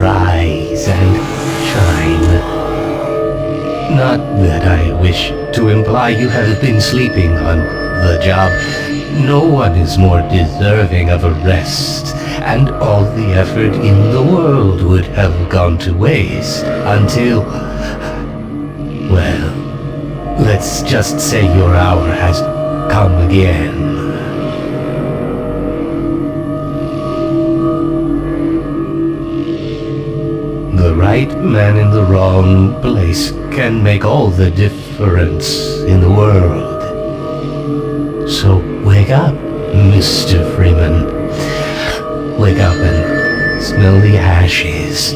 Rise and shine. Not that I wish to imply you have been sleeping on the job. No one is more deserving of a rest, and all the effort in the world would have gone to waste until... well, let's just say your hour has come again. The right man in the wrong place can make all the difference in the world. So wake up, Mr. Freeman. Wake up and smell the ashes.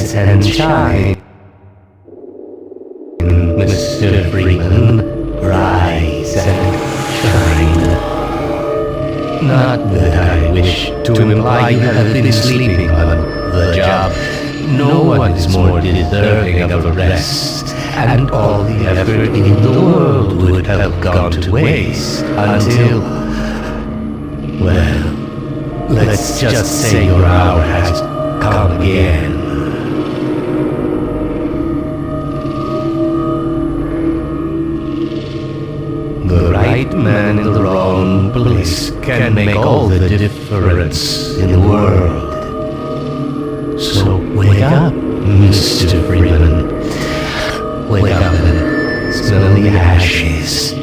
rise and shine. Mr. Freeman, rise and shine. Not that I wish to imply you have been sleeping on the job. No one is more deserving of a rest, and all the effort in the world would have gone to waste until... well, let's just say your hour has come again. The right man in the wrong place can make all the difference in the world. So wake up, Mr. Freeman. Wake up and smell the ashes.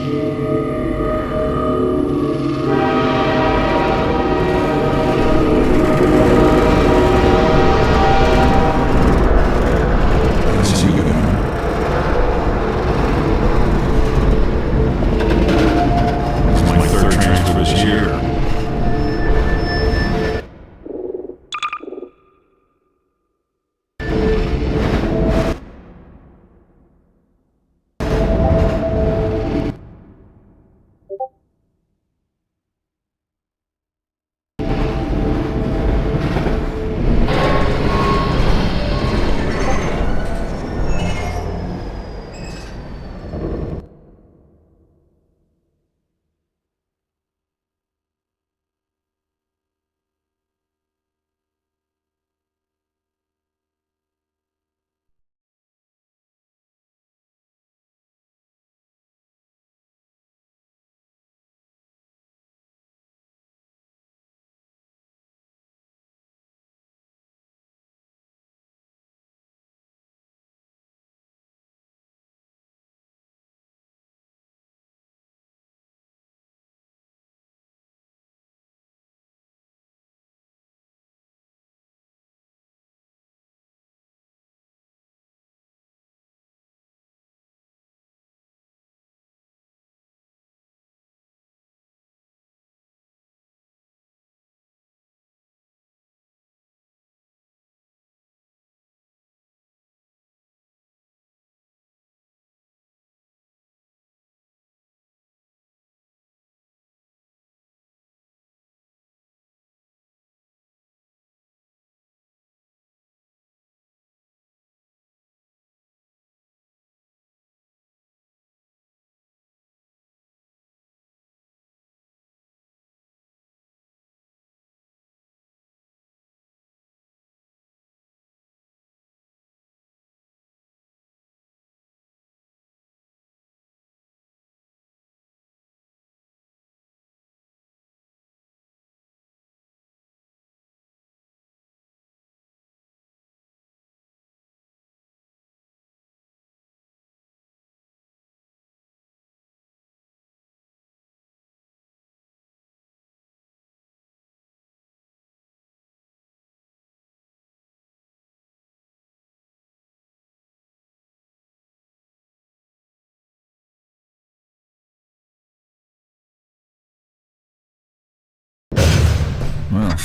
Well,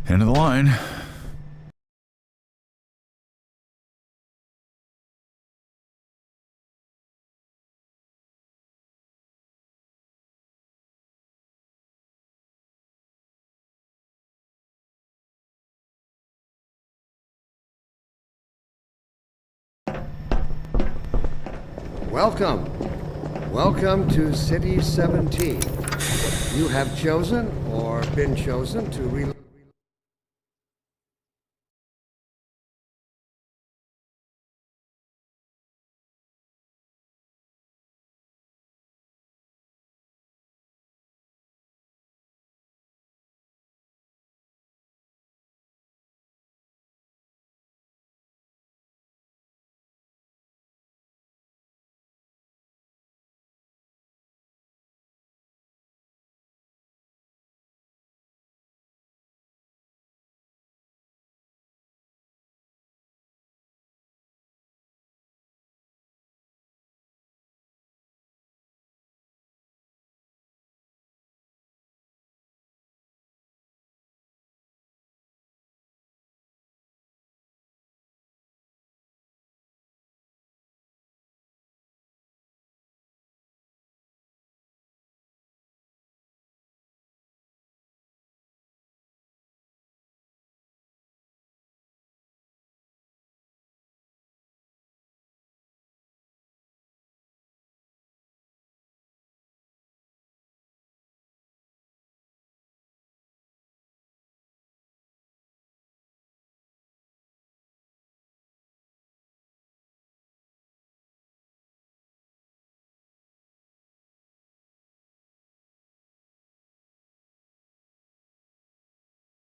end of the line. Welcome. Welcome to City 17. You have chosen or been chosen to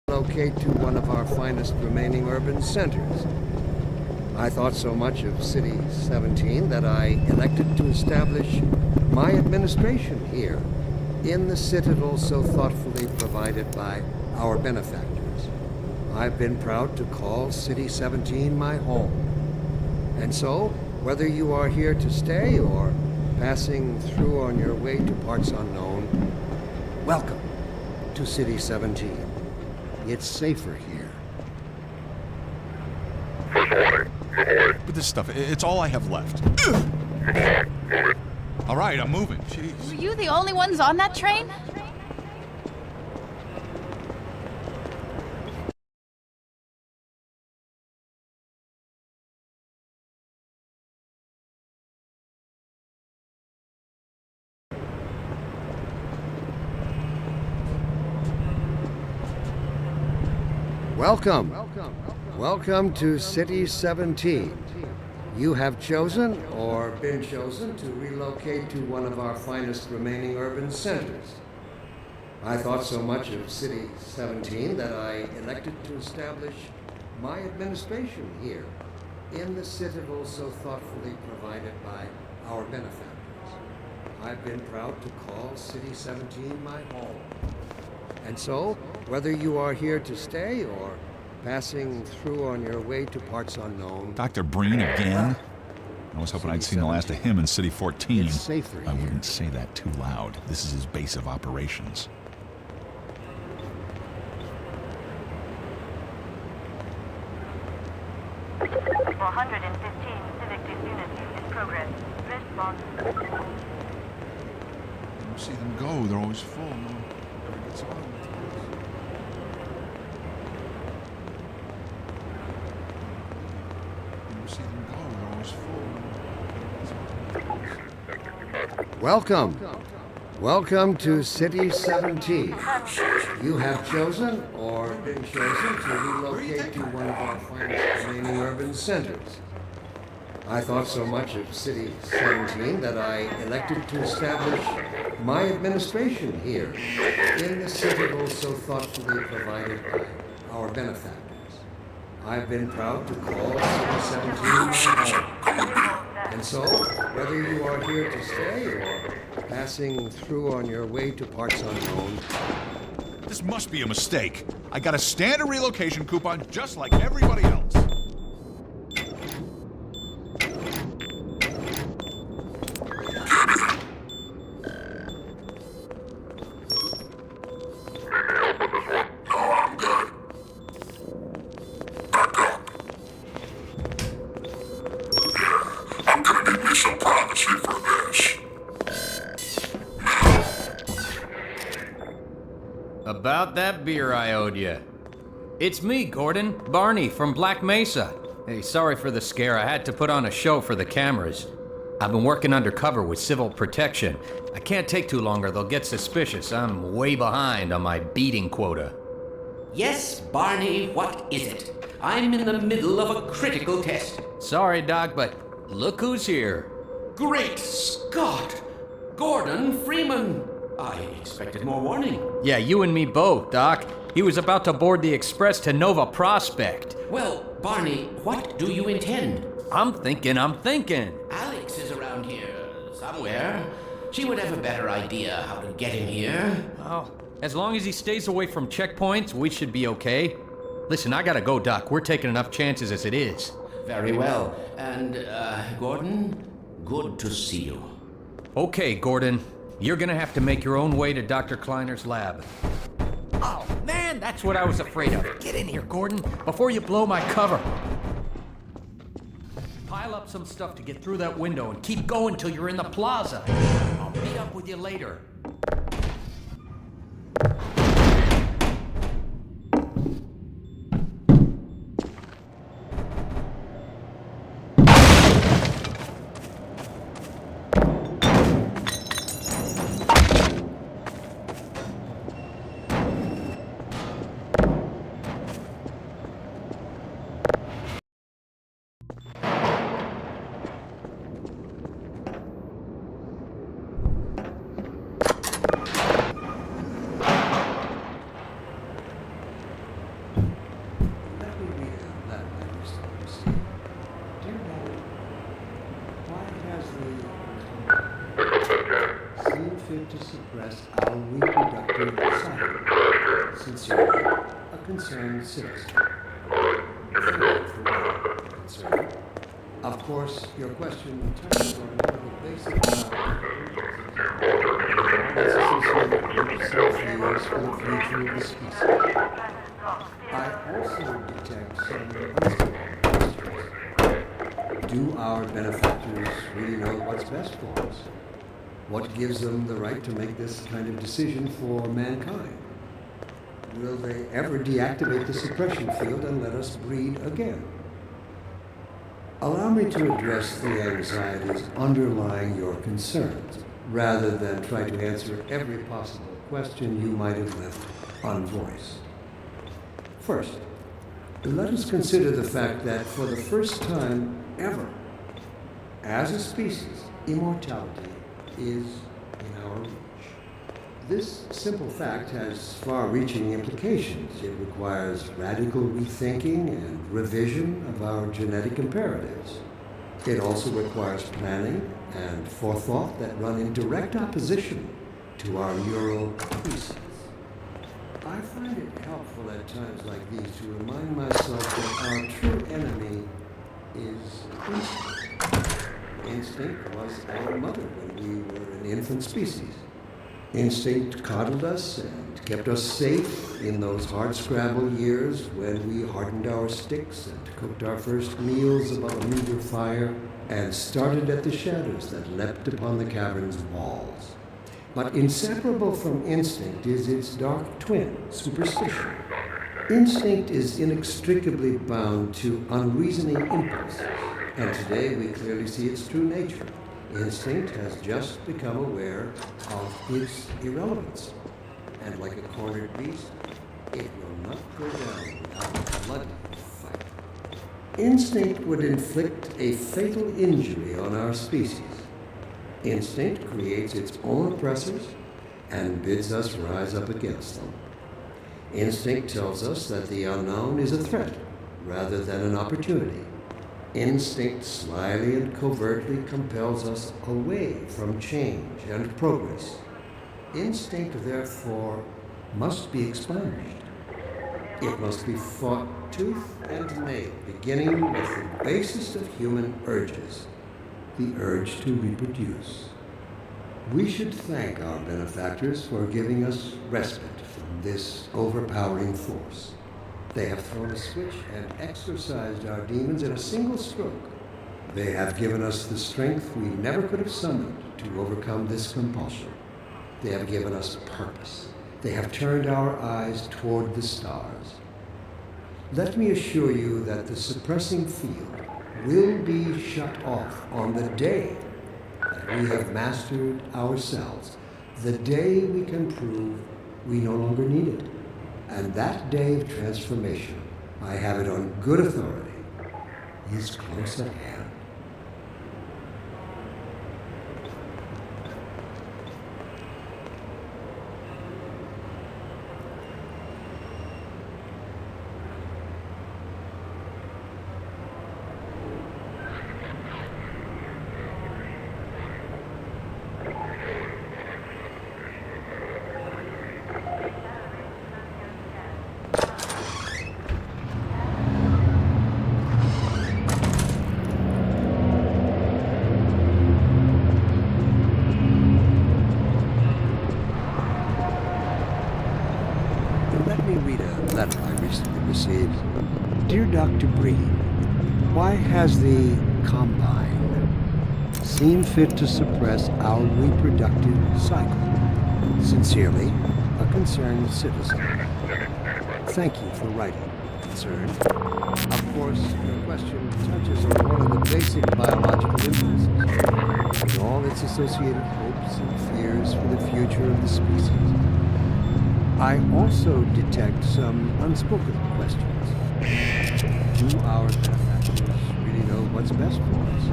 relocate to one of our finest remaining urban centers. I thought so much of City 17 that I elected to establish my administration here, in the citadel so thoughtfully provided by our benefactors. I've been proud to call City 17 my home. And so, whether you are here to stay or passing through on your way to parts unknown, welcome to City 17. It's safer here. But this stuff, it's all I have left. All right, I'm moving. Jeez. Were you the only ones on that train? Welcome. Welcome to City 17. You have chosen, or been chosen, to relocate to one of our finest remaining urban centers. I thought so much of City 17 that I elected to establish my administration here, in the citadel so thoughtfully provided by our benefactors. I've been proud to call City 17 my home. And so, whether you are here to stay or passing through on your way to parts unknown... Dr. Breen again? I was hoping I'd seen the last of him in City 14. It's safer I here. wouldn't say that too loud. This is his base of operations. Civic disunity in progress. Response. You see them go, they're always full. No one ever gets on. You see them go, they're always full. Welcome. Welcome to City 17. You have chosen, or been chosen, to relocate to one of our finest remaining urban centers. I thought so much of City 17 that I elected to establish my administration here, in the citadel so thoughtfully provided by our benefactors. I've been proud to call City 17 my home. And so, whether you are here to stay or passing through on your way to parts unknown, This must be a mistake. I got a standard relocation coupon just like everybody else. About that beer I owed you. It's me, Gordon, Barney from Black Mesa. Hey, sorry for the scare. I had to put on a show for the cameras. I've been working undercover with civil protection. I can't take too long or they'll get suspicious. I'm way behind on my beating quota. Yes, Barney, what is it? I'm in the middle of a critical test. Sorry, Doc, but look who's here. Great Scott! Gordon Freeman! I expected more warning. Yeah, you and me both, Doc. He was about to board the express to Nova Prospect. Well, Barney, what do you intend? I'm thinking. Alex is around here somewhere. She would have a better idea how to get him here. Well, as long as he stays away from checkpoints, we should be okay. Listen, I gotta go, Doc. We're taking enough chances as it is. Very well. And, Gordon, good to see you. Okay, Gordon. You're gonna have to make your own way to Dr. Kleiner's lab. Oh, man, that's what I was afraid of. Get in here, Gordon, before you blow my cover. Pile up some stuff to get through that window and keep going till you're in the plaza. I'll meet up with you later. attempt to suppress our reproductive cycle. Sincerely, a concerned citizen. Thank you for your concern. Of course, your question touches on one of the basic that's associated with self-views for the future of the species. I also detect some unspoken questions. Do our benefactors really know what's best for us? What gives them the right to make this kind of decision for mankind? Will they ever deactivate the suppression field and let us breed again? Allow me to address the anxieties underlying your concerns, rather than try to answer every possible question you might have left unvoiced. First, let us consider the fact that for the first time ever, as a species, immortality is in our reach. This simple fact has far-reaching implications. It requires radical rethinking and revision of our genetic imperatives. It also requires planning and forethought that run in direct opposition to our neural theses. I find it helpful at times like these to remind myself that our true enemy is instinct. Instinct was our mother when we were an infant species. Instinct coddled us and kept us safe in those hardscrabble years when we hardened our sticks and cooked our first meals above a meager fire and started at the shadows that leapt upon the cavern's walls. But inseparable from instinct is its dark twin, superstition. Instinct is inextricably bound to unreasoning impulses, and today we clearly see its true nature. Instinct has just become aware of its irrelevance, and like a cornered beast, it will not go down without a bloody fight. Instinct would inflict a fatal injury on our species. Instinct creates its own oppressors and bids us rise up against them. Instinct tells us that the unknown is a threat rather than an opportunity. Instinct slyly and covertly compels us away from change and progress. Instinct, therefore, must be expunged. It must be fought tooth and nail, beginning with the basest of human urges, the urge to reproduce. We should thank our benefactors for giving us respite from this overpowering force. They have thrown a switch and exorcised our demons in a single stroke. They have given us the strength we never could have summoned to overcome this compulsion. They have given us purpose. They have turned our eyes toward the stars. Let me assure you that the suppressing field will be shut off on the day that we have mastered ourselves, the day we can prove we no longer need it. And that day of transformation, I have it on good authority, is close at hand. Let me read a letter I recently received. Dear Dr. Breed, why has the Combine seen fit to suppress our reproductive cycle? Sincerely, a concerned citizen. Thank you for writing, concerned. Of course, your question touches on one of the basic biological impulses, with all its associated hopes and fears for the future of the species. I also detect some unspoken questions. Do our benefactors really know what's best for us?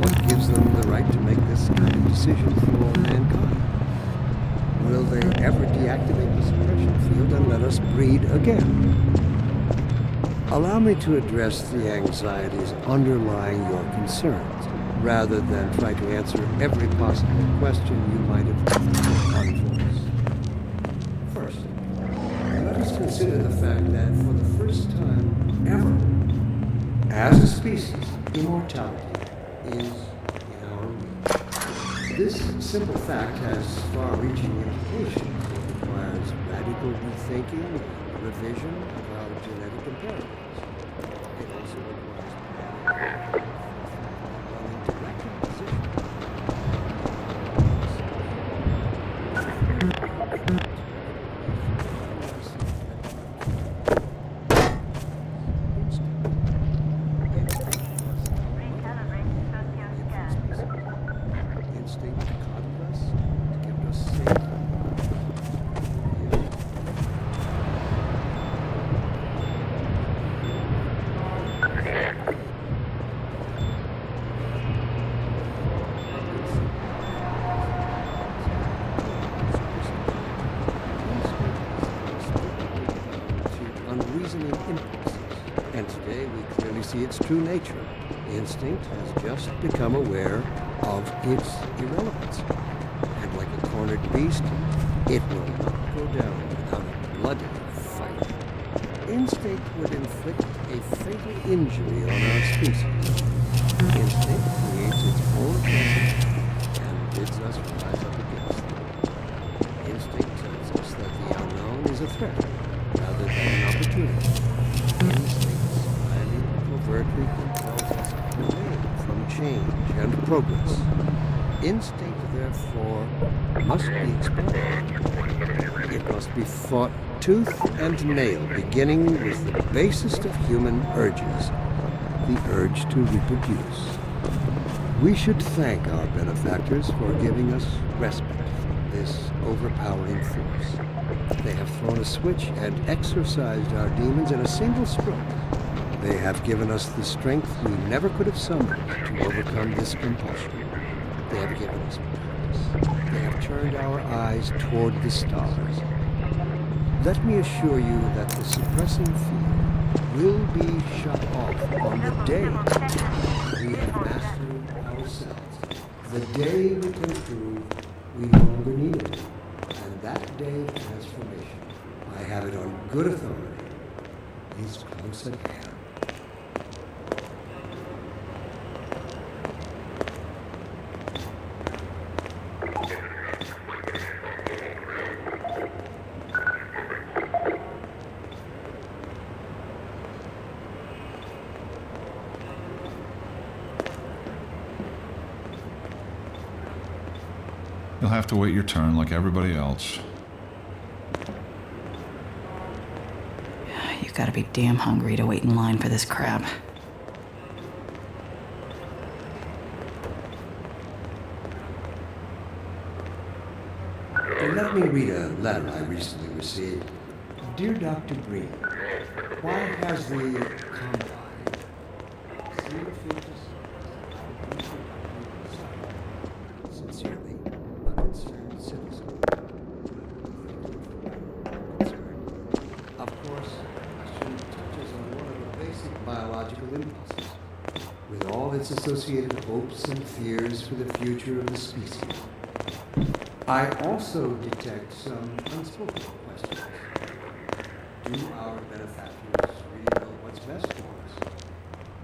What gives them the right to make this kind of decision for mankind? Will they ever deactivate the suppression field and let us breed again? Allow me to address the anxieties underlying your concerns, rather than try to answer every possible question you might have unvoiced. First, let us consider the fact that for the first time ever, as a species, immortality is in our reach. This simple fact has far-reaching implications. It requires radical rethinking and revision of our genetic imperatives. It also requires planning, directed position. Recalibrate socio-scan. Instinct to coddle us, to keep us safe. To unreasoning impulses, and today we clearly see its true nature. Instinct has just become aware of its irrelevance, and like a cornered beast, it will not go down without a bloody fight. Instinct would inflict a fatal injury on our species. Instinct creates its own presence and bids us rise up against it. Instinct tells us that the unknown is a threat rather than an opportunity. Instinct slyly, covertly compels us away from change and progress. Instinct, therefore, must be explored. It must be fought tooth and nail, beginning with the basest of human urges, the urge to reproduce. We should thank our benefactors for giving us respite from this overpowering force. They have thrown a switch and exorcised our demons in a single stroke. They have given us the strength we never could have summoned to overcome this compulsion. They have given us purpose. They have turned our eyes toward the stars. Let me assure you that the suppressing field will be shut off on the day we have mastered ourselves. The day we can prove we no longer need it. And that day of transformation, I have it on good authority, is close at hand. You'll have to wait your turn like everybody else. You gotta be damn hungry to wait in line for this crap. Let me read a letter I recently received. Dear Dr. Green, why has the Combine seen features? Sincerely, a concerned citizen. Of course, the question touches on one of the basic biological impulses, with all its associated hopes and fears for the future of the species. I also detect some unspoken questions. Do our benefactors really know what's best for us?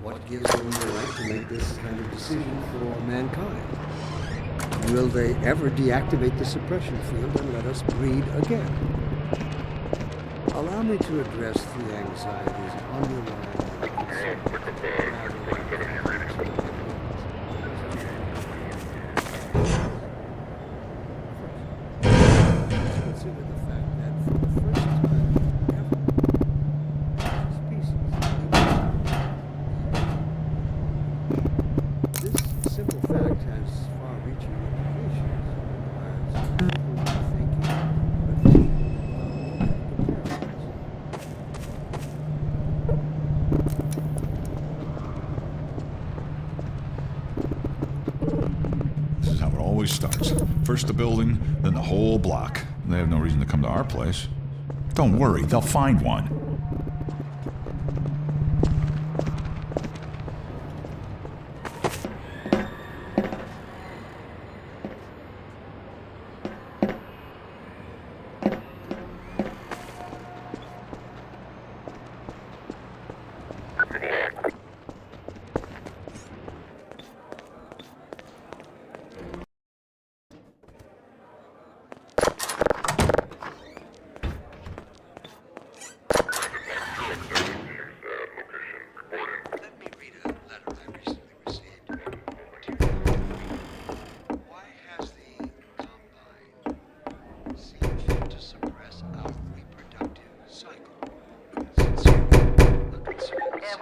What gives them the right to make this kind of decision for mankind? Will they ever deactivate the suppression field and let us breed again? Allow me to address the anxieties underlying my concern. Consider the fact that for the first time ever, species. This simple fact has far-reaching implications. It requires thinking, This is how it always starts. First the building, then the whole block. They have no reason to come to our place. Don't worry, they'll find one.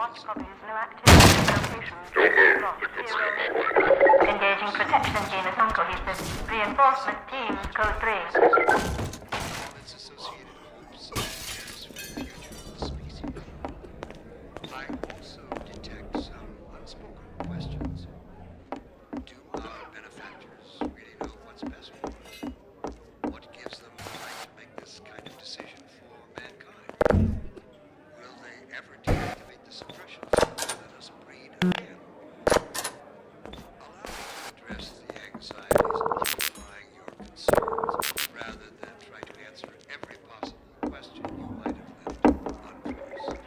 Watch copies, no activity, location, lost, 0. Engaging protection team is uncohesive. Reinforcement team, code 3. its associated hopes and fears for the future of the species. I also detect some unspoken questions. Do our benefactors really know what's best for us? What gives them the right to make this kind of decision for mankind? Will they ever deactivate the suppression and let us breed again? Allow me to address the anxieties underlying your concerns rather than try to answer every possible question you might have left unvoiced.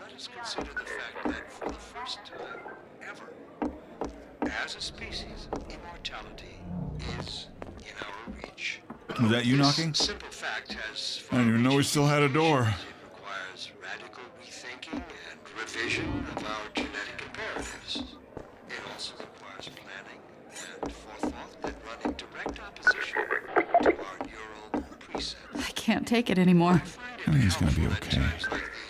Let us consider the fact that for the first time ever, as a species, immortality is in our reach. Was that you knocking? This simple fact has I didn't even know we still had a door. It requires radical rethinking and revision of our genetic imperatives. It also requires planning and forethought that run in direct opposition to our neural precepts. I can't take it anymore. I think it's gonna be okay.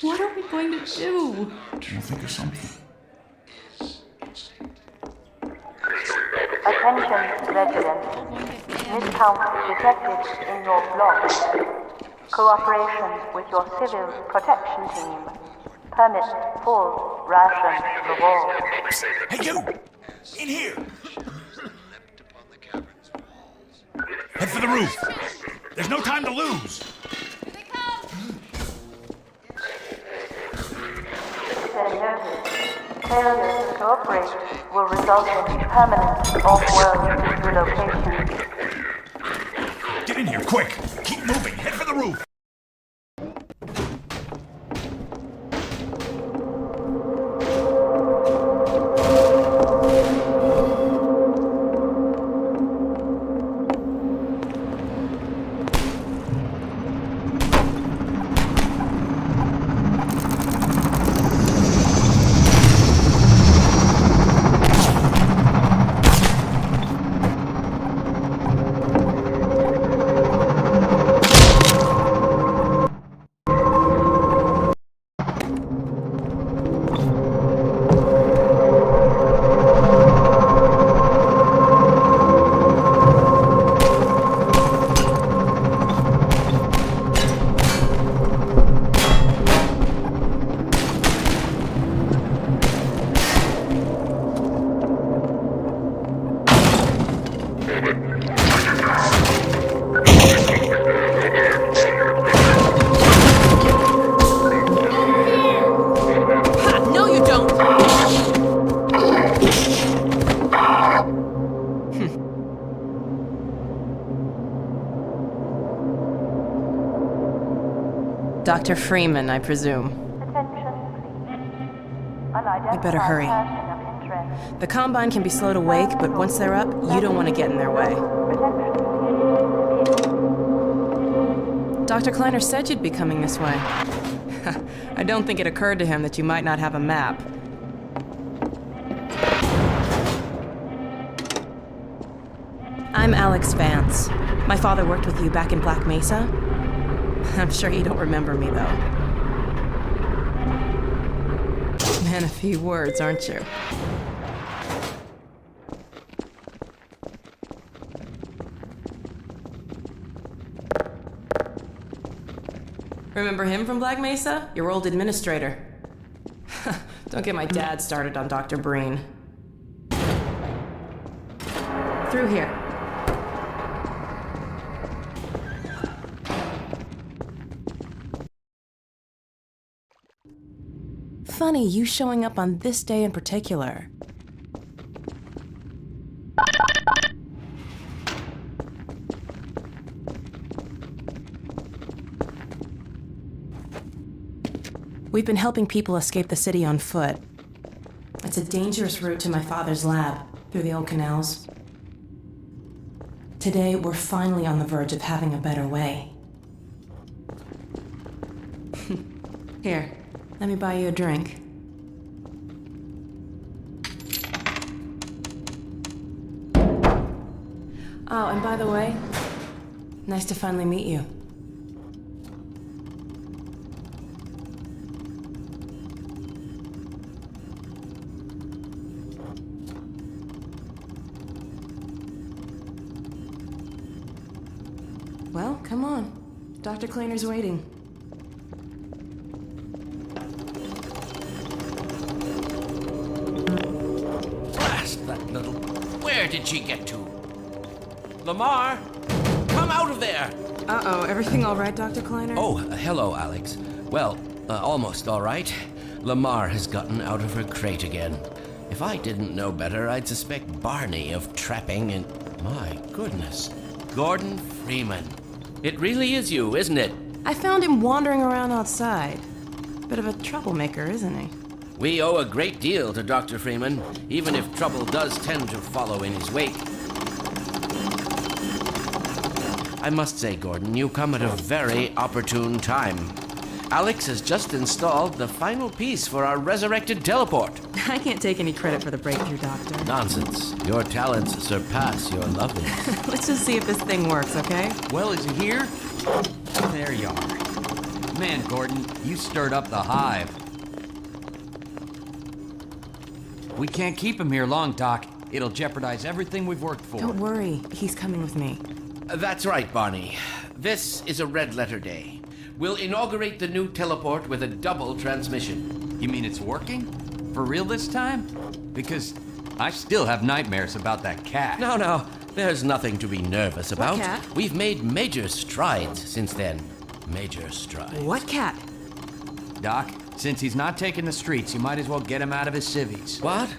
What are we going to do? We'll think of something. Attention, residents. Miscount detected in your block. Cooperation with your civil protection team. Permit full ration reward. Hey, you! In here! Leapt upon the cavern's walls. Head for the roof! There's no time to lose! Citizen noted. Failure to cooperate will result in permanent off-world relocation. Get in here, quick! Keep moving! Head for the roof! Dr. Freeman, I presume. We better hurry. The Combine can be slow to wake, but once they're up, you don't want to get in their way. Dr. Kleiner said you'd be coming this way. I don't think it occurred to him that you might not have a map. I'm Alex Vance. My father worked with you back in Black Mesa. I'm sure you don't remember me, though. Man, a few words, aren't you? Remember him from Black Mesa? Your old administrator. Don't get my dad started on Dr. Breen. Through here. Funny, you showing up on this day in particular. We've been helping people escape the city on foot. It's a dangerous route to my father's lab, through the old canals. Today, we're finally on the verge of having a better way. Here, let me buy you a drink. Oh, and by the way, nice to finally meet you. Dr. Cleaner's waiting. Blast that little... Where did she get to? Lamar, come out of there! Uh-oh, everything all right, Dr. Kleiner? Oh, hello, Alex. Well, almost all right. Lamar has gotten out of her crate again. If I didn't know better, I'd suspect Barney of trapping and... My goodness. Gordon Freeman. It really is you, isn't it? I found him wandering around outside. Bit of a troublemaker, isn't he? We owe a great deal to Dr. Freeman, even if trouble does tend to follow in his wake. I must say, Gordon, you come at a very opportune time. Alex has just installed the final piece for our resurrected teleport. I can't take any credit for the breakthrough, Doctor. Nonsense. Your talents surpass your loveliness. Let's just see if this thing works, okay? Well, is he here? There you are. Man, Gordon, you stirred up the hive. We can't keep him here long, Doc. It'll jeopardize everything we've worked for. Don't worry. He's coming with me. That's right, Barney. This is a red letter day. We'll inaugurate the new teleport with a double transmission. You mean it's working? For real this time? Because I still have nightmares about that cat. No, there's nothing to be nervous about. cat? We've made major strides since then. Major strides. What cat? Doc, since he's not taking the streets, you might as well get him out of his civvies. What?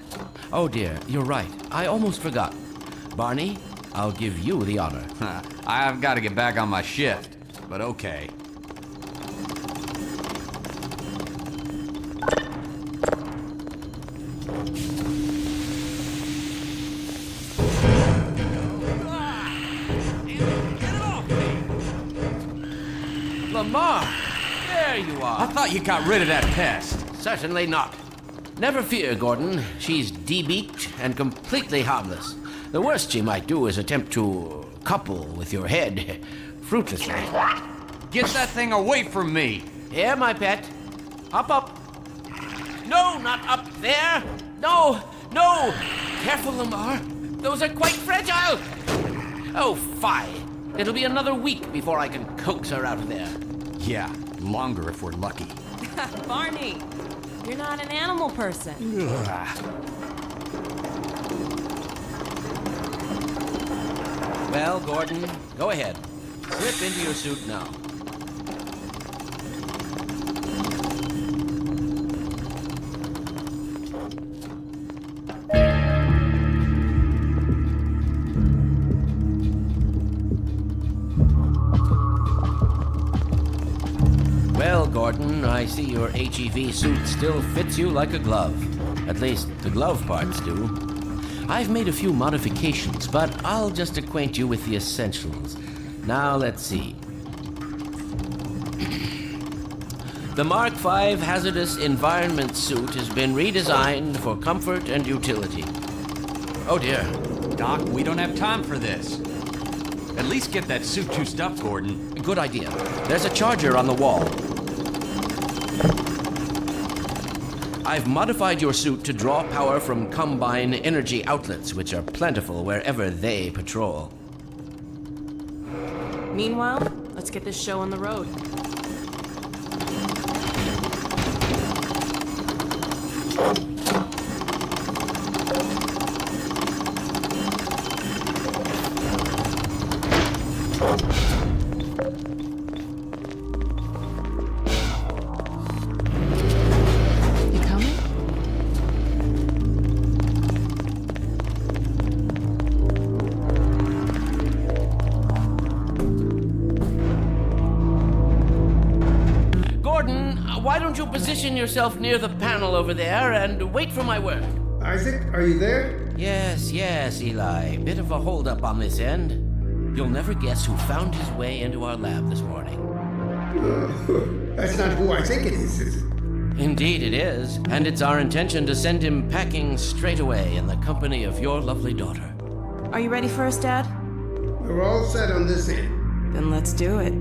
Oh dear, you're right. I almost forgot. Barney, I'll give you the honor. I've got to get back on my shift, but okay. Lamar! There you I are. thought you got rid of that pest. Certainly not. Never fear, Gordon. She's debeaked and completely harmless. The worst she might do is attempt to couple with your head, fruitlessly. Get that thing away from me. Here, my pet. Hop up. No, not up there. No. Careful, Lamar. Those are quite fragile. Oh, fie. It'll be another week before I can coax her out of there. Yeah, longer if we're lucky. Barney, you're not an animal person. Well, Gordon, go ahead. Slip into your suit now. Well, Gordon, I see your HEV suit still fits you like a glove. At least, the glove parts do. I've made a few modifications, but I'll just acquaint you with the essentials. Now, let's see. The Mark V Hazardous Environment Suit has been redesigned for comfort and utility. Oh dear. Doc, we don't have time for this. At least get that suit juiced up, Gordon. Good idea. There's a charger on the wall. I've modified your suit to draw power from Combine energy outlets, which are plentiful wherever they patrol. Meanwhile, let's get this show on the road. You coming? Gordon, why don't you position yourself near the panel over there and wait for my word? Isaac, are you there? Yes, Eli. Bit of a holdup on this end. You'll never guess who found his way into our lab this morning. That's not who I think it is it? Indeed it is, and it's our intention to send him packing straight away in the company of your lovely daughter. Are you ready for us, Dad? We're all set on this end. Then let's do it.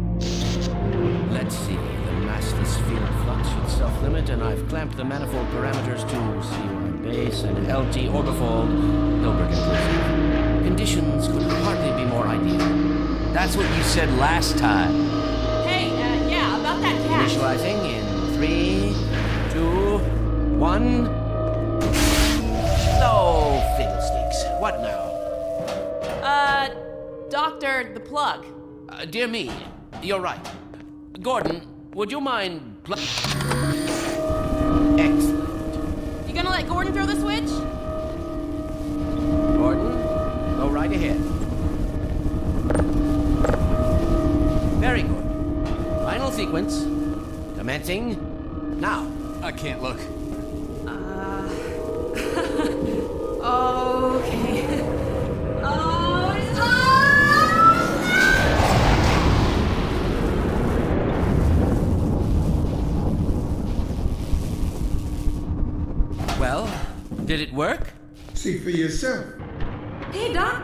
Let's see, the massless field flux should self-limit, and I've clamped the manifold parameters to CY base and LT orbifold, Hilbert inclusive. Conditions could hardly be more ideal. That's what you said last time. Hey, that cat? Initializing in 3, 2, 1. No fiddlesticks. What now? Doctor, the plug. Dear me, you're right. Gordon, would you mind Excellent. You gonna let Gordon throw the switch? Gordon, go right ahead. Very good. Final sequence. Commencing now. I can't look. Okay. Well, did it work? See for yourself. Hey, Doc.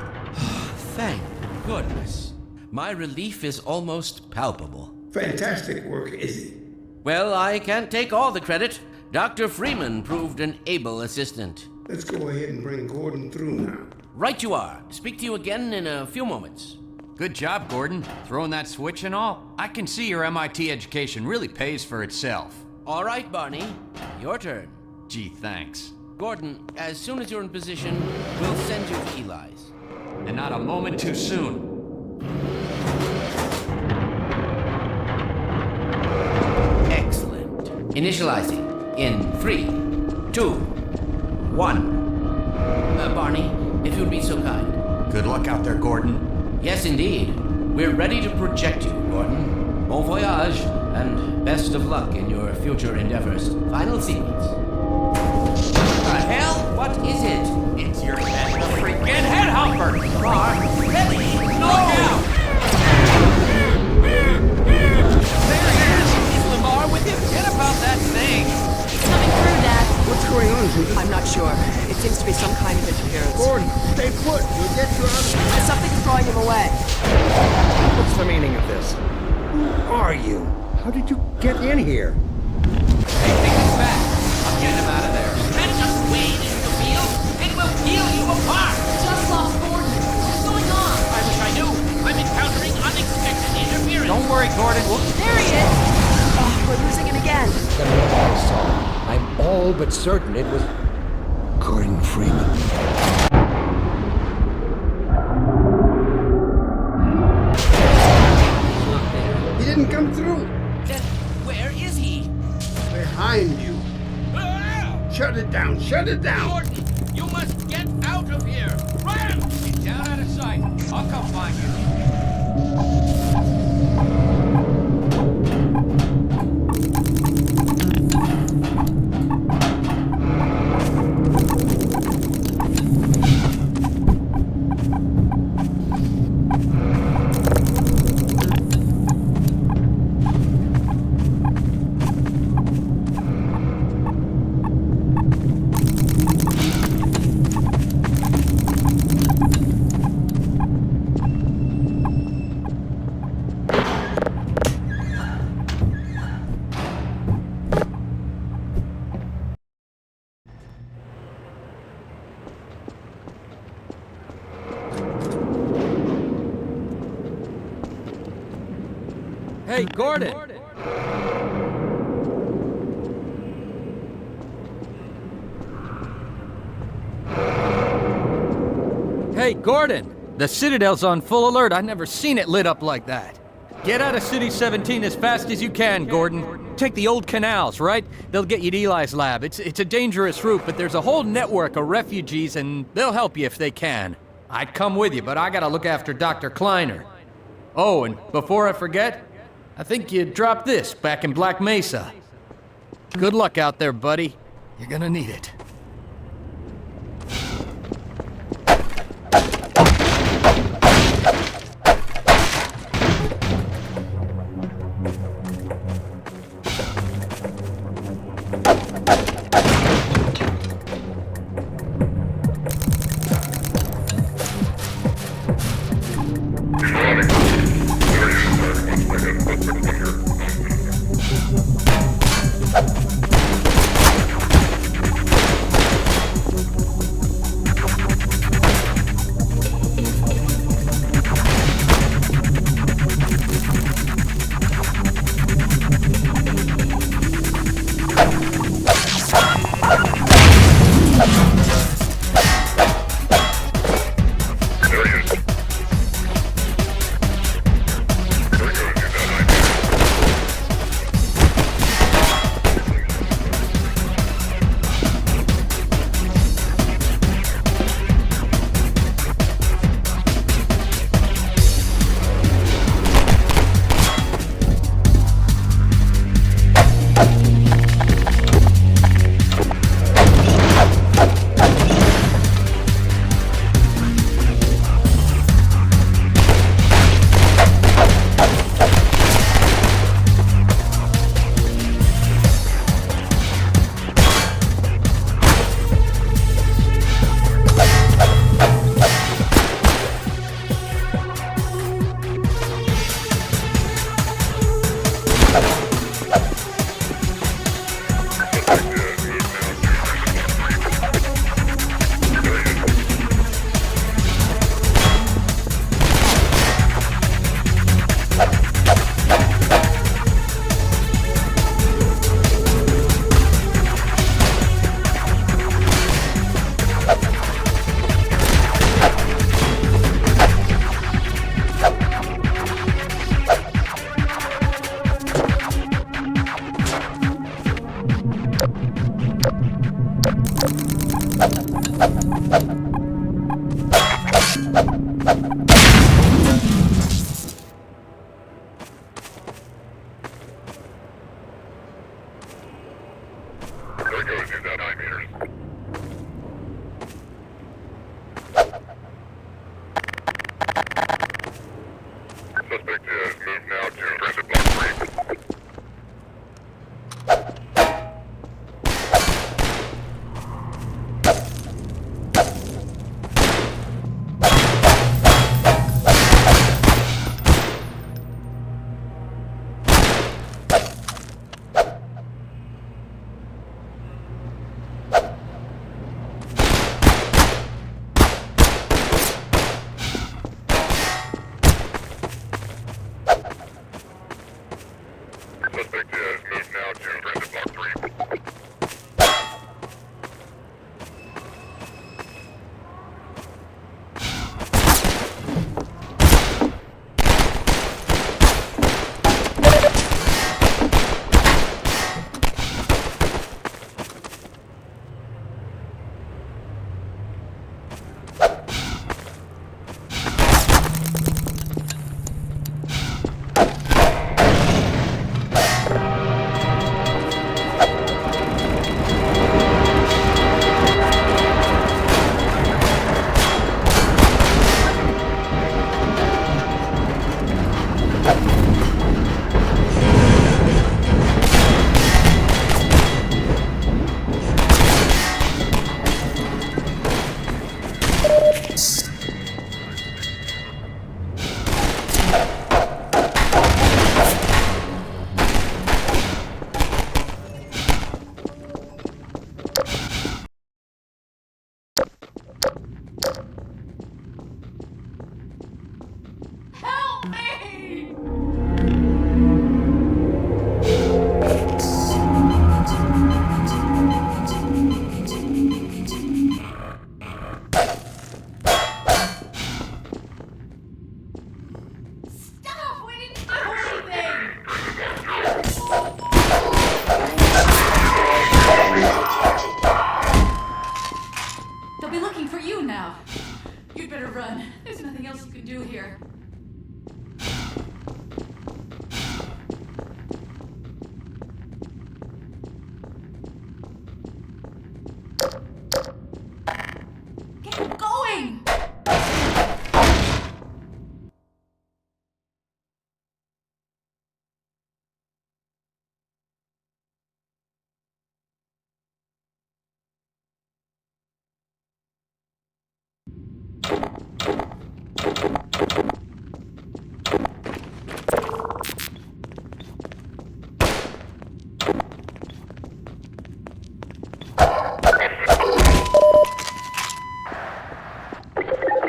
Thank goodness. My relief is almost palpable. Fantastic work, Izzy. Well, I can't take all the credit. Dr. Freeman proved an able assistant. Let's go ahead and bring Gordon through now. Right you are. Speak to you again in a few moments. Good job, Gordon. Throwing that switch and all. I can see your MIT education really pays for itself. All right, Barney. Your turn. Gee, thanks. Gordon, as soon as you're in position, we'll send you to Eli's. And not a moment too soon. Excellent. Initializing in 3, 2, 1. Barney, if you'd be so kind. Good luck out there, Gordon. Yes, indeed. We're ready to project you, Gordon. Bon voyage, and best of luck in your future endeavors. Final sequence. The hell? What is it? It's your head, the freaking headhopper! Lamar, ready? No! There he is! Is Lamar with you? Forget about that thing! It's coming through, Dad. What's going on, Judy? I'm not sure. It seems to be some kind of interference. Gordon, stay put. We'll get you out of Something's drawing him away. What's the meaning of this? Who are you? How did you get in here? Hey, take this back! I'm getting him out of there. Can't just wade into the field. It will peel you apart. Just lost Gordon. What's going on? I wish I knew. I'm encountering unexpected interference. Don't worry, Gordon. There he is. Oh, we're losing it again. Than what I saw. I'm all but certain it was Gordon Freeman. He didn't come through. Then where is he? Behind you. Shut it down. Shut it down. Gordon, you must get out of here. Run! Get down out of sight. I'll come find you. Hey, Gordon! Hey, Gordon! The Citadel's on full alert. I've never seen it lit up like that. Get out of City 17 as fast as you can, Gordon. Take the old canals, right? They'll get you to Eli's lab. It's a dangerous route, but there's a whole network of refugees, and they'll help you if they can. I'd come with you, but I gotta look after Dr. Kleiner. Oh, and before I forget, I think you dropped this back in Black Mesa. Good luck out there, buddy. You're gonna need it.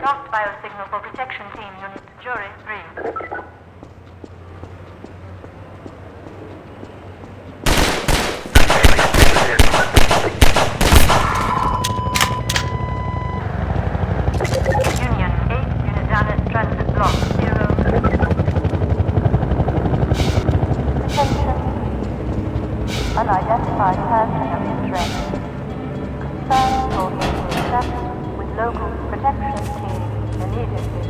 Lost biosignal for protection team unit Jury 3. Union 8, unit down at transit block 0. Attention. Unidentified person of interest. Confirmed for interception with local protection team immediately.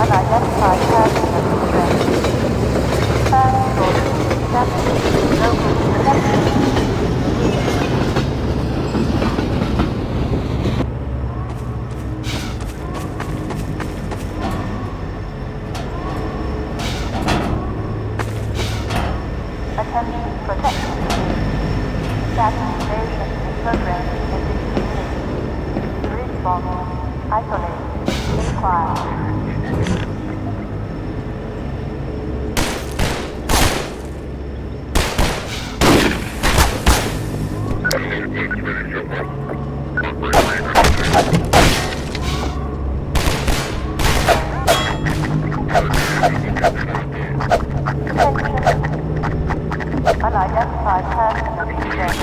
Unidentified person of interest. Confirmed for interception with local protection team immediately. Attention protection. Status invasion in progress in this community. Response. Isolate. Inquire. Attention. unidentified person of interest.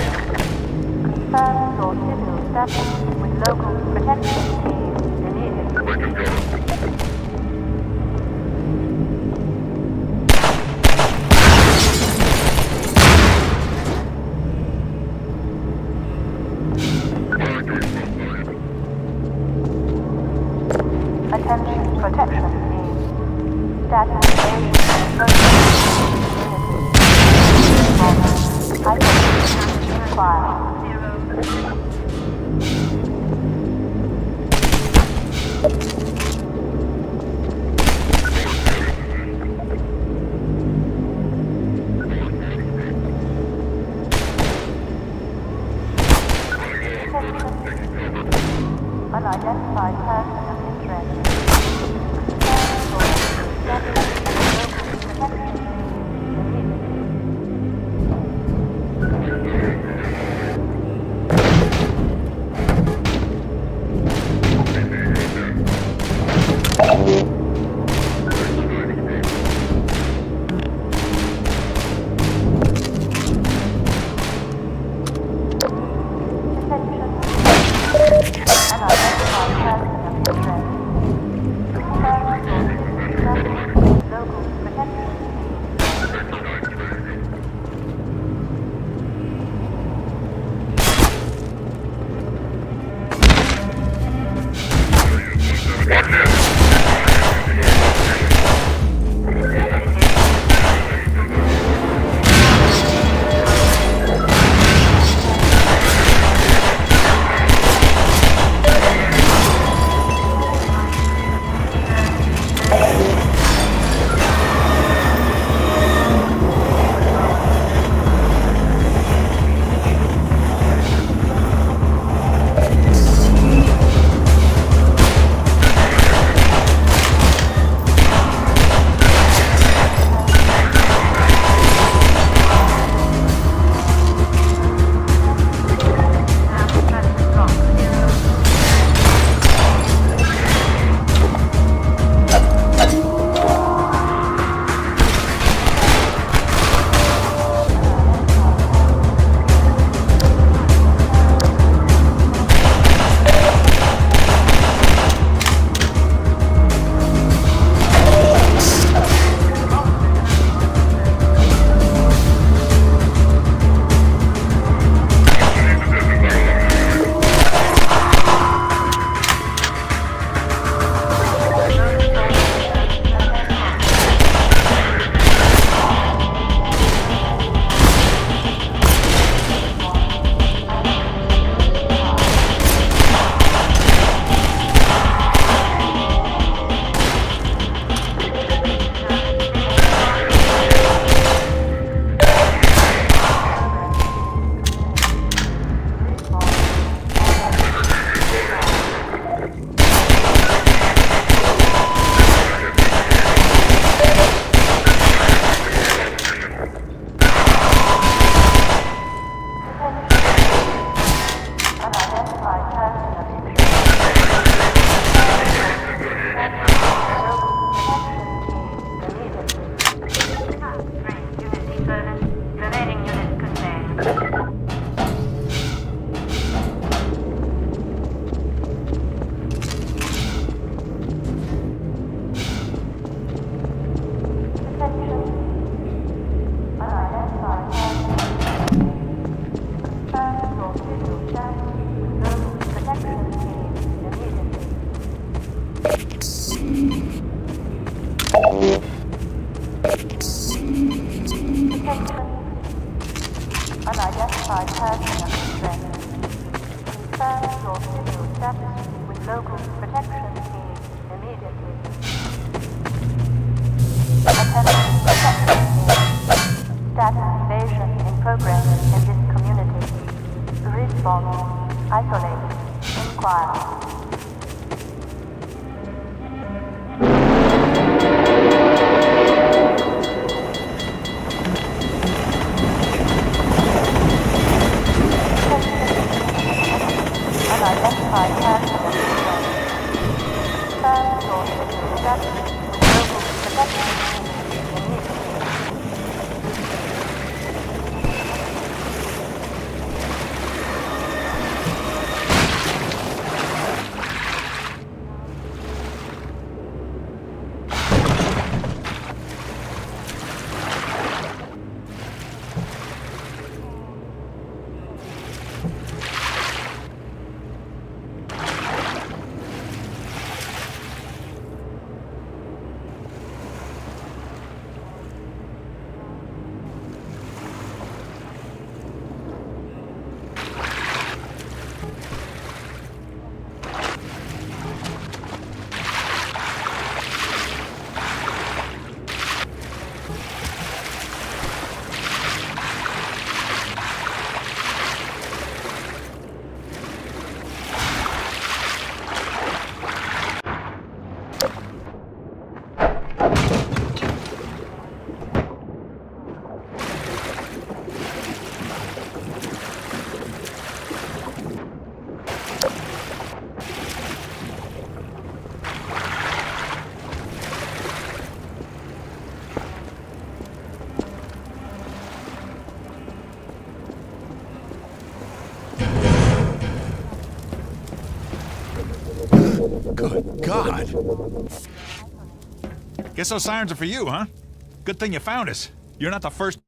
Confirm your civil status with local protection team immediately. Attention protection team. Status I require 0. Unidentified person of interest. Unidentified person of interest. Confirm your civil status with local protection team immediately. Attention protection team. Status invasion in progress in this community. Response. Isolate. Inquire. Unidentified person of interest. Confirm your civil status with local protection team immediately. Good God. Guess those sirens are for you, huh? Good thing you found us. You're not the first.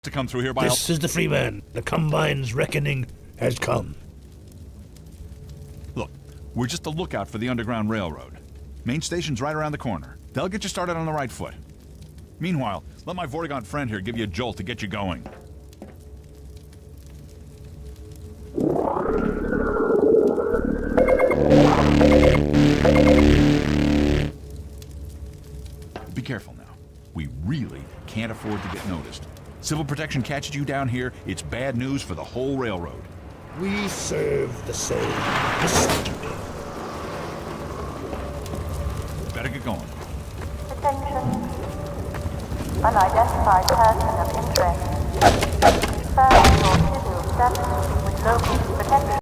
To come through here by. This is the Freeman. The Combine's reckoning has come. Look, we're just a lookout for the Underground Railroad. Main station's right around the corner. They'll get you started on the right foot. Meanwhile, let my Vortigaunt friend here give you a jolt to get you going. Be careful now. We really can't afford to get noticed. Civil protection catches you down here, it's bad news for the whole railroad. We serve the same destiny. Better get going. Attention. Unidentified person of interest. Confirm your civil status with local protection.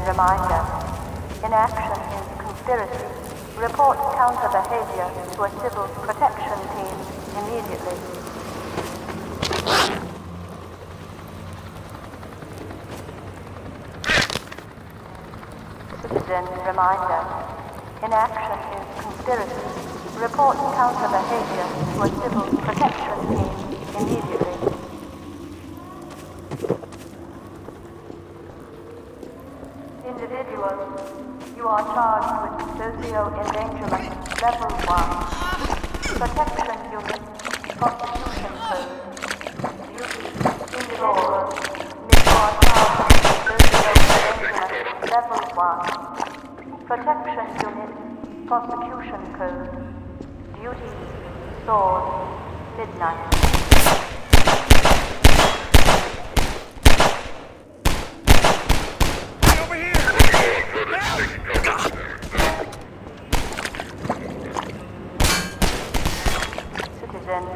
Reminder. Inaction is conspiracy. Report counter behavior to a civil protection team immediately. Citizen reminder. Inaction is conspiracy. Report counter behavior to a civil protection team immediately. You are charged with socio-endangerment level 1. Protection unit, prostitution code. Duty, individual. You are charged with socio-endangerment level 1. Protection unit, prostitution code. Duty, sword, midnight.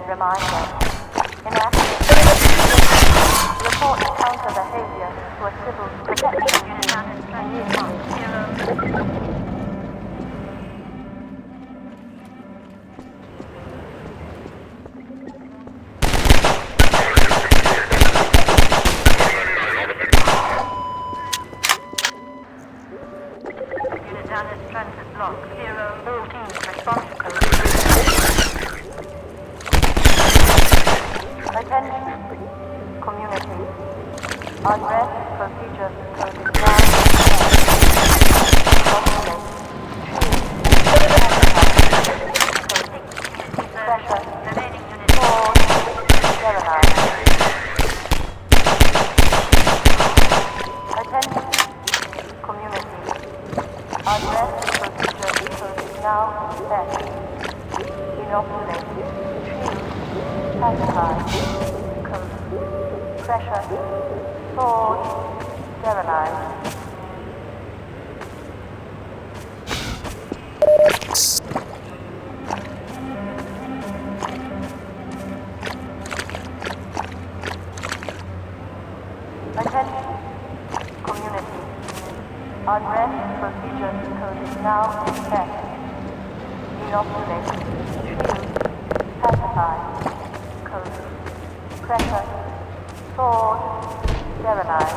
Reminder. Inaction. Report counter behavior to a civil protection unit. Transit block 014 response code. Attention, community. Unrest procedure code is now in effect. Inoculate. Treat. Pacify. Code. pressure, thawed, sterilized. Attention, community. Unrest procedure code is now in effect. Inoculate, shield, pacify, code, pressure, thawed, sterilize.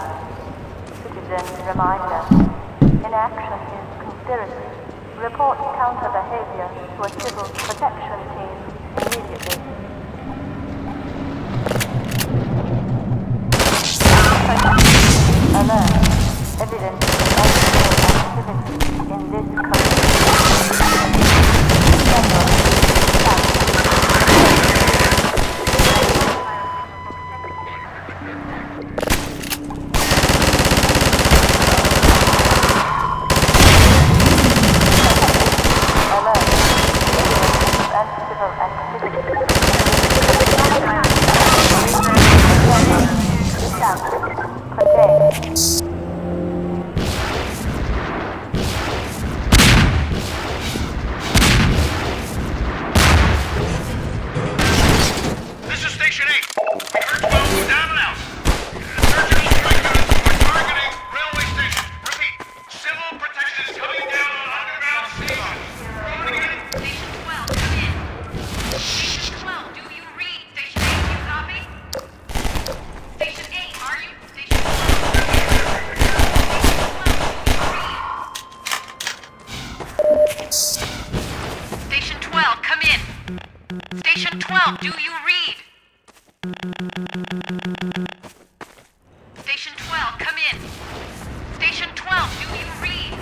Citizen reminder. Inaction is conspiracy. Report counter behavior to a civil protection team immediately. Alert. Evidence of activity in this country. Station 12, do you read? Station 12, come in. Station 12, do you read?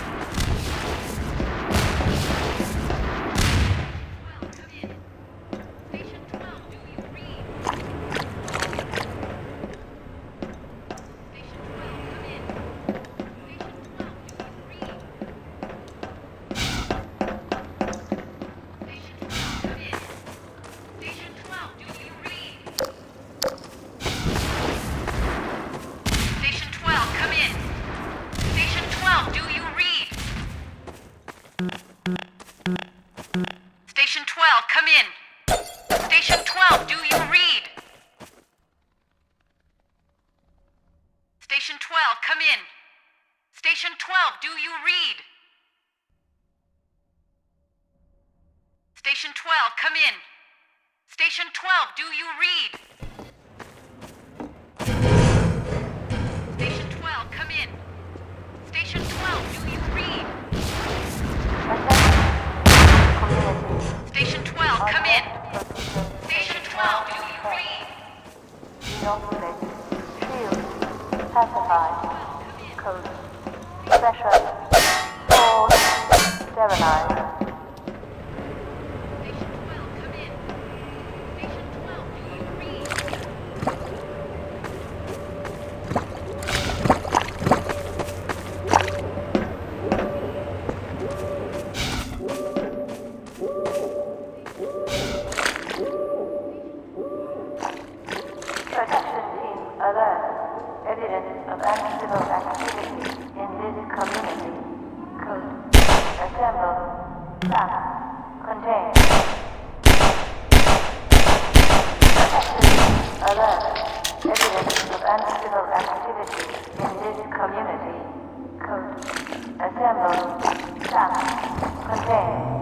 Station 12, come in. Station 12, do you read? Station 12, come in. Station 12, do you read? Station 12, come in. Station 12, do you read? Station 12, come in. Station 12, do you read? Station 12, come in. Station 12, do you read? Inoculate, shield, pacify, code, pressure, pause, sterilize. Protection team alert. Evidence of uncivil activity in this community. Code. Assemble. Trap. Contain. Protection team alert. Evidence of uncivil activity in this community. Code. Assemble. Trap. Contain.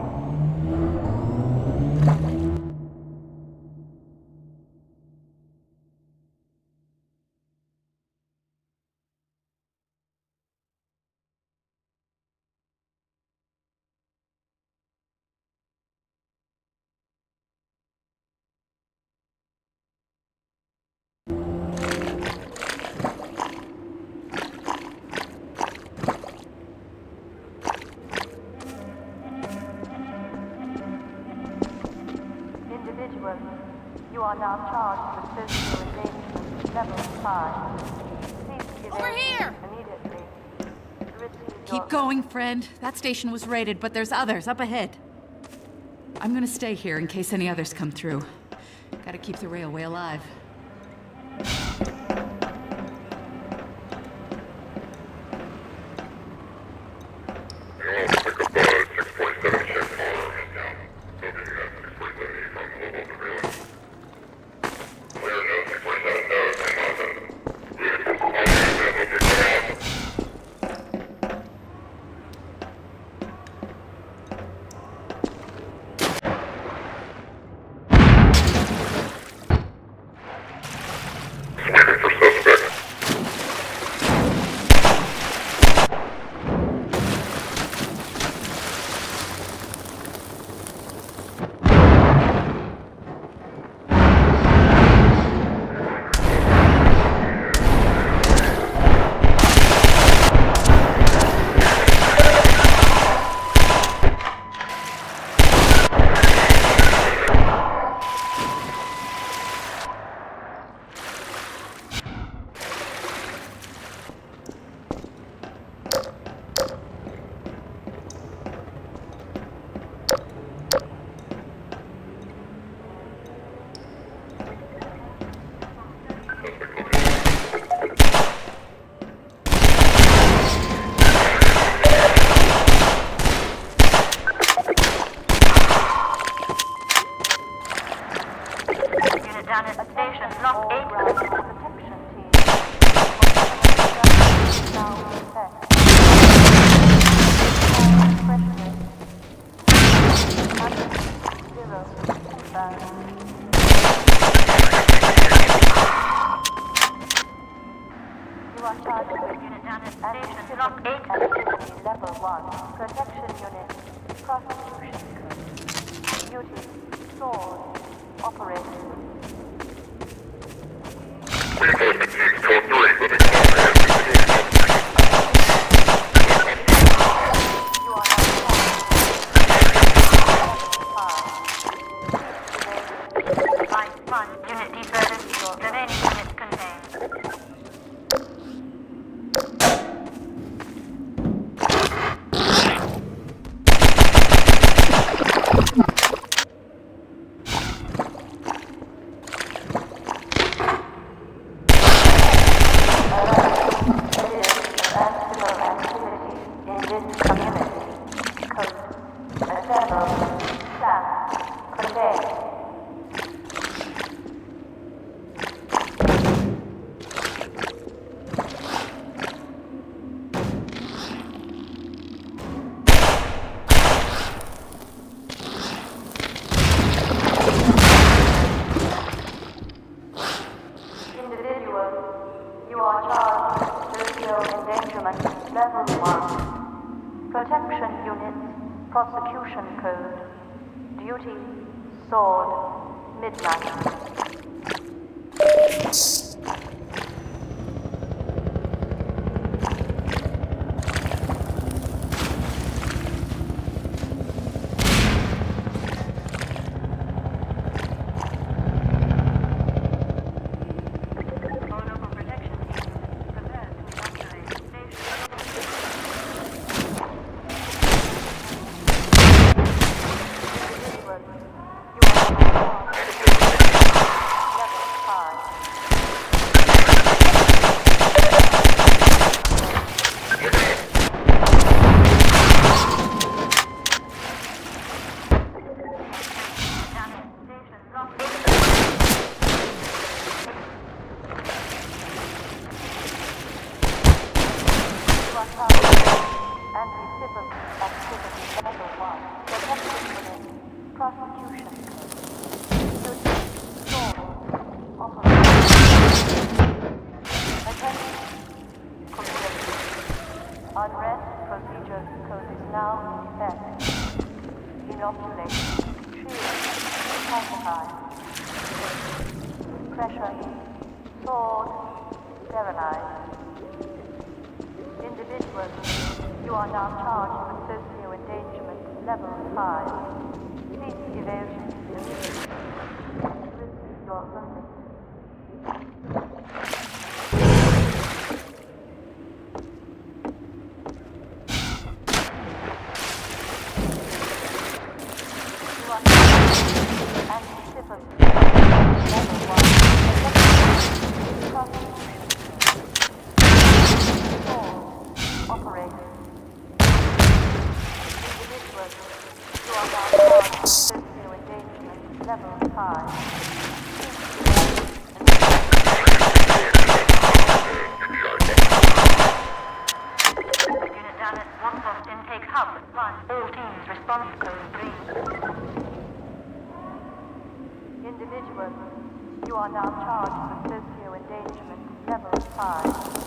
You are now charged with physical engagement, level 5. Please Over here! Immediately. Keep going, friend. That station was raided, but there's others up ahead. I'm gonna stay here in case any others come through. Gotta keep the railway alive. Prostitution code. Duty, sword, operator. Line 1, unit deburdened. Remaining units contained. You are charged with serial endangerment level 1. Protection unit, prosecution code. Duty, sword, midnight. Unrest procedure code is now in effect. Inoculate, shield, pacify. Pressure, sword, sterilize. Individuals, you are now charged with socio-endangerment level 5. Cease evasion immediately. Risk your verdict. Individuals, you are now charged with socio-endangerment level 5.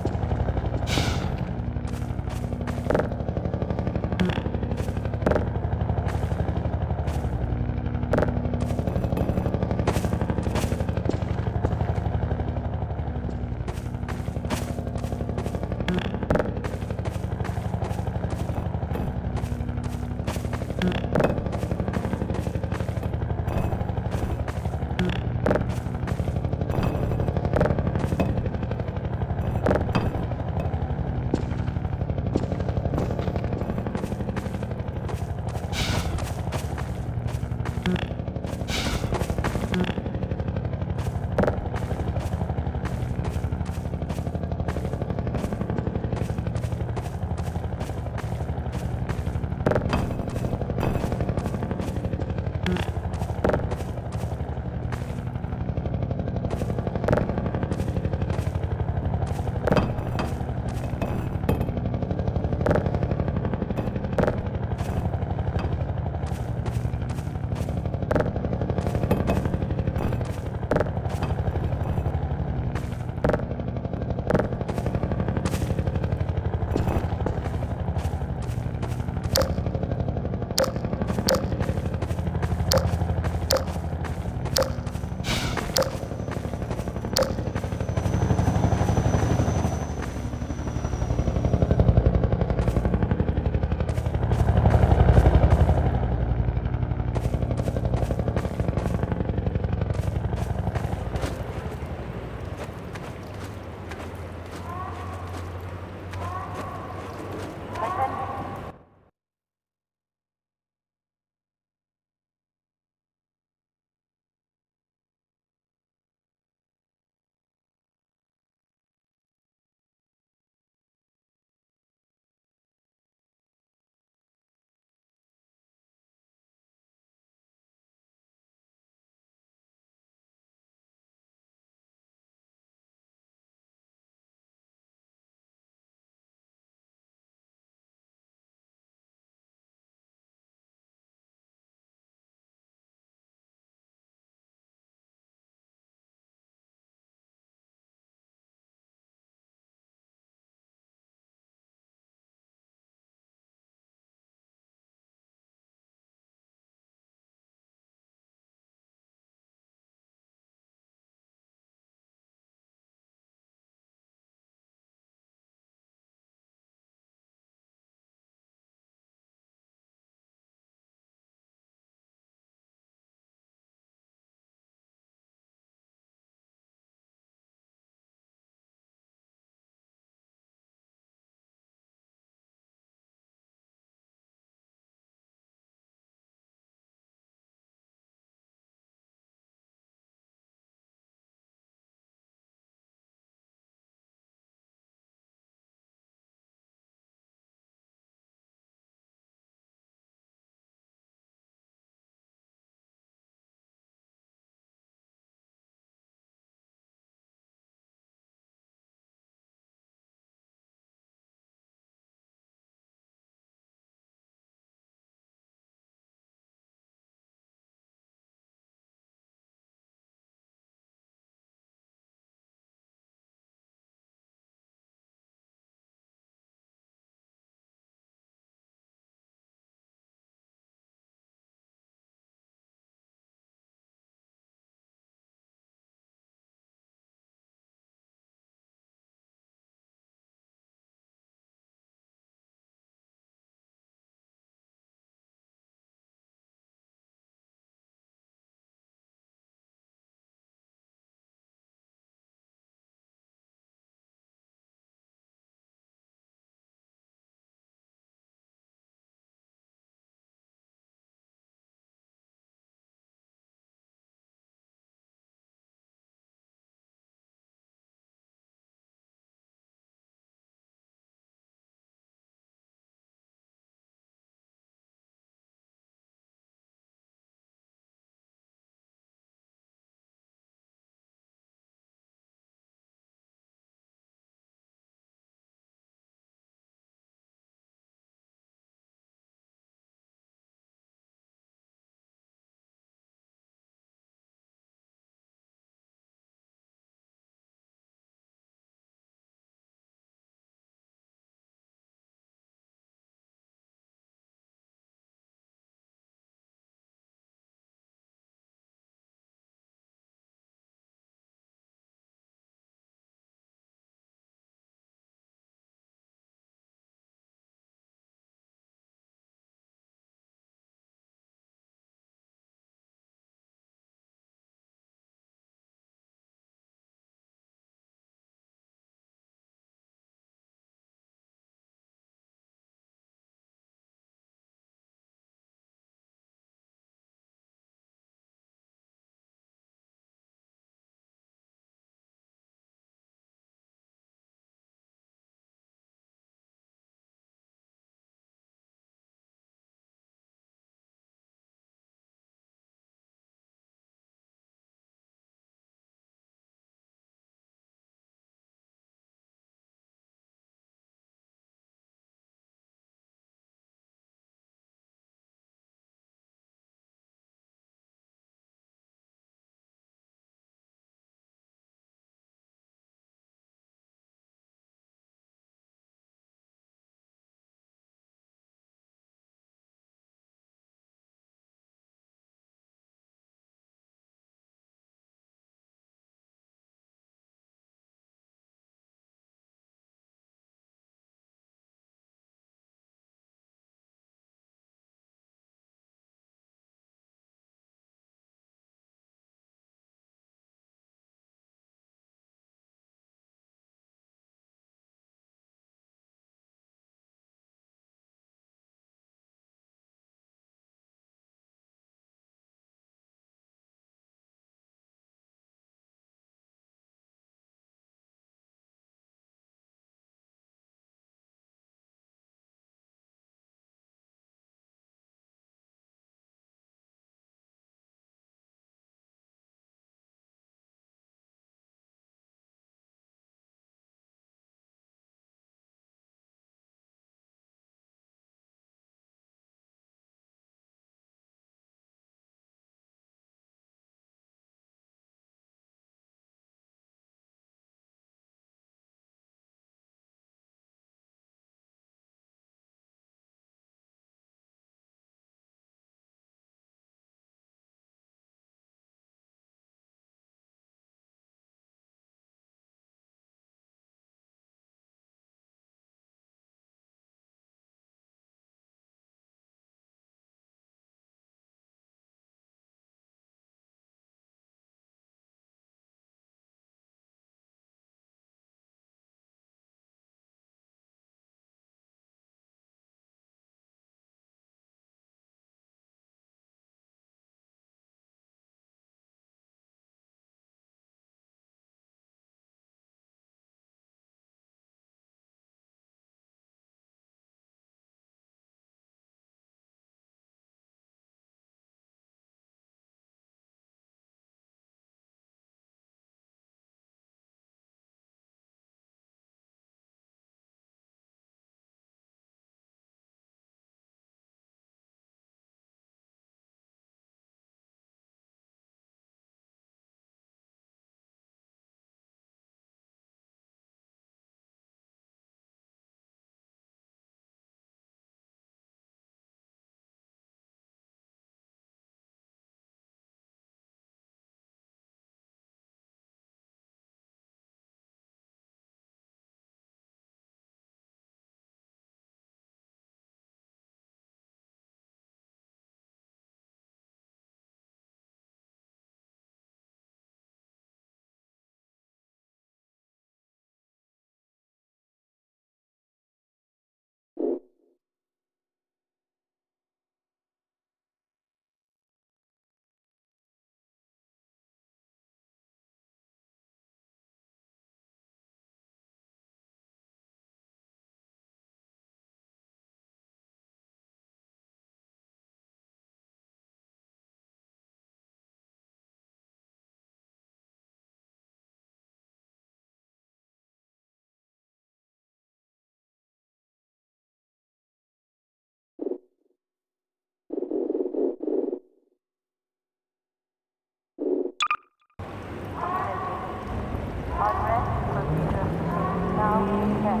check.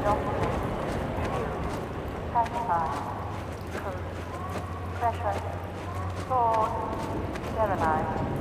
Document. Pacify. Code. Pressure. Stored. Sterilized.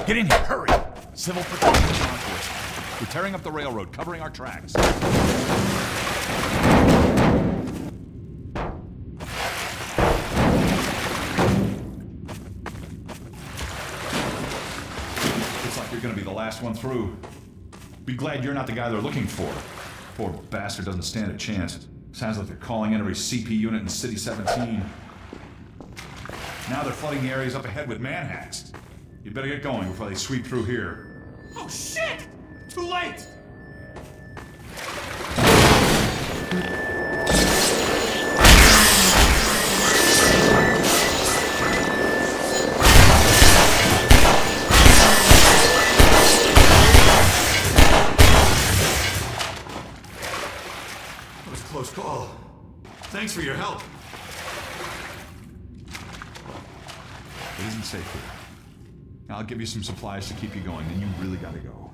Get in here, hurry! Civil protection is on force. We're tearing up the railroad, covering our tracks. Looks like you're gonna be the last one through. Be glad you're not the guy they're looking for. Poor bastard doesn't stand a chance. Sounds like they're calling in every CP unit in City 17. Now they're flooding the areas up ahead with manhacks. You better get going before they sweep through here. Oh shit! Too late! That was a close call. Thanks for your help. It isn't safe here. I'll give you some supplies to keep you going, then you really gotta go.